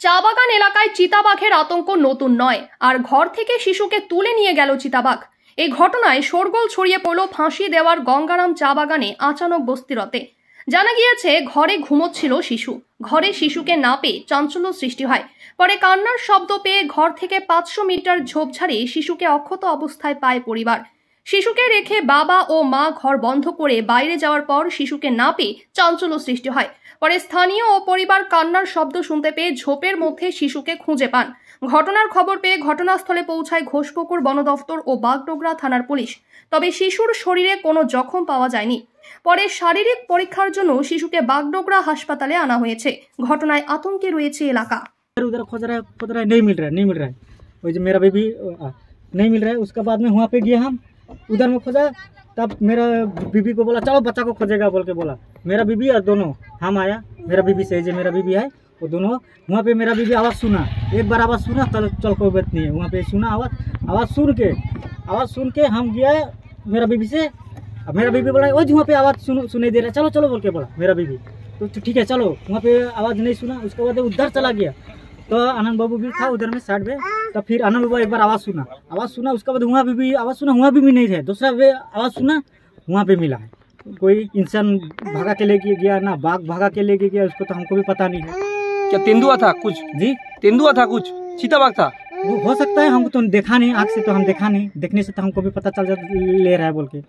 চা বাগান এলাকায় চিতাবাঘের আতঙ্ক নতুন নয়, আর ঘর থেকে শিশুকে তুলে নিয়ে গেল চিতাবাঘ। এই ঘটনায় শোরগোল ছড়িয়ে পড়ল ফাঁসি দেওয়ার গঙ্গারাম চা বাগানে আচানক বস্তিরতে। জানা গিয়েছে ঘরে ঘুমোচ্ছিল শিশু। ঘরে শিশুকে না পেয়ে চাঞ্চল্য সৃষ্টি হয়। পরে কান্নার শব্দ পেয়ে ঘর থেকে 500 মিটার ঝোপঝাড়ে শিশুকে অক্ষত অবস্থায় পায় পরিবার। শিশুকে রেখে বাবা ও মা ঘর বন্ধ করে বাইরে যাওয়ার পর শিশুকে না পেয়ে চাঞ্চল্য সৃষ্টি হয়। পরে স্থানীয় ও পরিবার কান্নার শব্দ শুনতে পেয়ে ঝোপের মধ্যে শিশুকে খুঁজে পান। ঘটনার খবর পেয়ে ঘটনাস্থলে পৌঁছায় ঘোষপুকুর বন দফতর ও বাগডোগরা থানার পুলিশ। তবে শিশুর শরীরে কোনো জখম পাওয়া যায়নি। পরে শারীরিক পরীক্ষার জন্য শিশুকে বাগডোগরা হাসপাতালে আনা হয়েছে। ঘটনায় আতঙ্কে রয়েছে এলাকা। उधर खोज रहा है, नहीं मिल रहा है। वो जो मेरा बेबी नहीं मिल रहा है। उसके बाद में वहाँ पे गया, हम उधर में खोजा, तब मेरा बीबी को बोला चलो बच्चा को खोजेगा बोल के बोला। मेरा बीबी और दोनों हम आया, मेरा बीबी से जो मेरा बीबी है वो दोनों वहाँ पे मेरा बीबी आवाज़ सुना, एक बार आवाज़ सुना, चल कोई बात नहीं है। वहाँ पे सुना आवाज़ सुन के हम गया मेरा बीबी से। अब मेरा बीबी बोला वो वहाँ पे आवाज़ सुनाई दे रहा है, चलो चलो बोल के बोला मेरा बीबी। तो ठीक है चलो, वहाँ पे आवाज़ नहीं सुना। उसके बाद उधर चला गया तो आनंद बाबू भी था उधर में साइड में। तब फिर आनंद बाबू एक बार आवाज़ सुना। उसके बाद वहाँ भी आवाज़ सुना, वहाँ भी नहीं थे। दूसरा वे आवाज़ सुना, वहाँ पे मिला है। कोई इंसान भागा के लेके गया ना, बाघ भागा के लेके गया, उसको तो हमको भी पता नहीं है। क्या तेंदुआ था कुछ? जी तेंदुआ था कुछ, चीताबाघ था? वो हो सकता है, हमको तो देखा नहीं, आँख से तो हम देखा नहीं, देखने से तो हमको भी पता चल ले रहा है बोल के।